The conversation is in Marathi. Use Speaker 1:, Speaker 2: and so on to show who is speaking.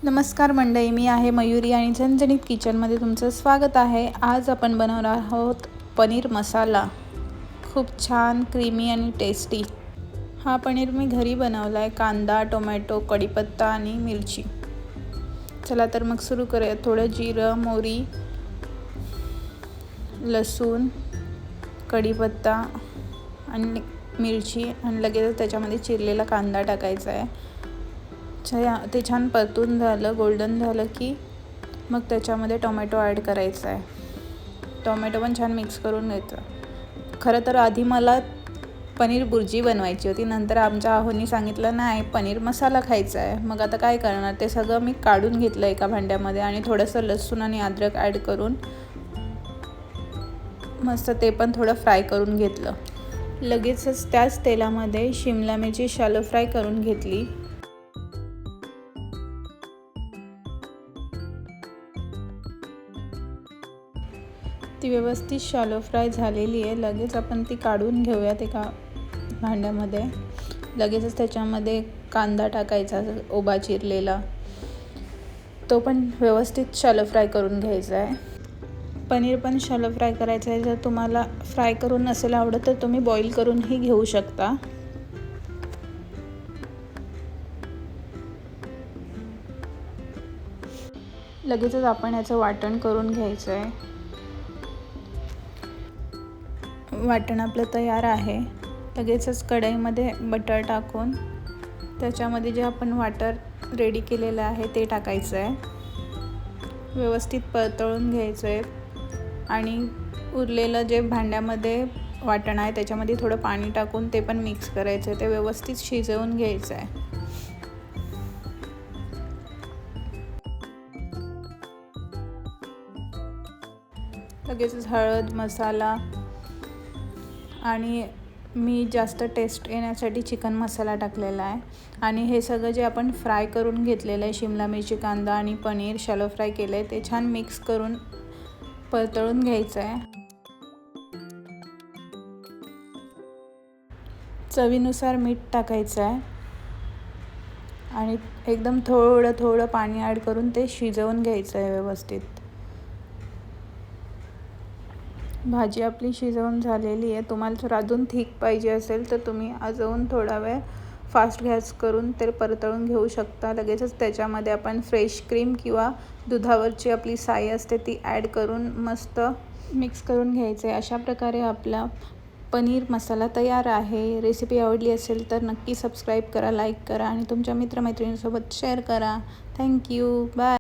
Speaker 1: नमस्कार मंडळी, मी आहे मयुरी आणि झणझणीत किचनमध्ये तुमचं स्वागत आहे। आज आपण बनवणार आहोत पनीर मसाला। खूप छान क्रीमी आणि टेस्टी हा पनीर मी घरी बनवला आहे। कांदा, टोमॅटो, कढीपत्ता आणि मिरची। चला तर मग सुरू करूया। थोडं जिरं, मोहरी, लसूण, कढीपत्ता आणि मिरची आणि लगेच त्याच्यामध्ये चिरलेला कांदा टाकायचा आहे। ते छान परतून झालं, गोल्डन झालं की मग त्याच्यामध्ये टोमॅटो ॲड करायचा आहे। टोमॅटो पण छान मिक्स करून घ्यायचं। खरं तर आधी मला पनीर बुर्जी बनवायची होती, नंतर आमच्या आहोनी सांगितलं नाही पनीर मसाला खायचा आहे। मग आता काय करणार, ते सगळं मी काढून घेतलं एका भांड्यामध्ये आणि थोडंसं लसूण आणि अद्रक ॲड करून मस्त ते पण थोडं फ्राय करून घेतलं। लगेचच त्याच तेलामध्ये शिमला मिरची शॅलो फ्राय करून घेतली। ती व्यवस्थित शॅलो फ्राय झालेली आहे। लगेच आपण ती काढून घेऊयात एका भांड्यामध्ये। लगेचच त्याच्यामध्ये कांदा टाकायचा उभा चिरलेला, तो पण व्यवस्थित शॅलो फ्राय करून घ्यायचा आहे। पनीर पण शॅलो फ्राय करायचं आहे। जर तुम्हाला फ्राय करून नसेल आवडत तर तुम्ही बॉईल करूनही घेऊ शकता। लगेचच आपण याचं वाटण करून घ्यायचं आहे। वाटण आपलं तयार आहे। लगेचच कढईमध्ये बटर टाकून त्याच्यामध्ये जे आपण वाटण रेडी केलेलं आहे ते टाकायचं आहे। व्यवस्थित परतवून घ्यायचं आहे आणि उरलेलं जे भांड्यामध्ये वाटण आहे त्याच्यामध्ये थोडं पाणी टाकून ते पण मिक्स करायचं आहे। ते व्यवस्थित शिजवून घ्यायचं आहे। लगेचच हळद, मसाला आणि मी जास्त टेस्ट येण्यासाठी चिकन मसाला टाकलेला आहे। आणि हे सगळं जे आपण फ्राय करून घेतलेलं आहे, शिमला मिरची, कांदा आणि पनीर शॅलो फ्राय केलं आहे, ते छान मिक्स करून परतवून घ्यायचं आहे। चवीनुसार मीठ टाकायचं आहे आणि एकदम थोडं पाणी ॲड करून ते शिजवून घ्यायचं आहे व्यवस्थित। भाजी आपली शिजवून झालेली आहे। तुम्हाला जर अजून थिक पाहिजे असेल तर तुम्ही अजून थोडा वेळ फास्ट गॅस करून ते परतवून घेऊ शकता। लगेचच त्याच्यामध्ये आपण फ्रेश क्रीम किंवा दुधावरची आपली साय असते ती ॲड करून मस्त मिक्स करून घ्यायचं आहे। अशा प्रकारे आपला पनीर मसाला तयार आहे। रेसिपी आवडली असेल तर नक्की सबस्क्राईब करा, लाईक करा आणि तुमच्या मित्रमैत्रिणींसोबत शेअर करा। Thank you, bye.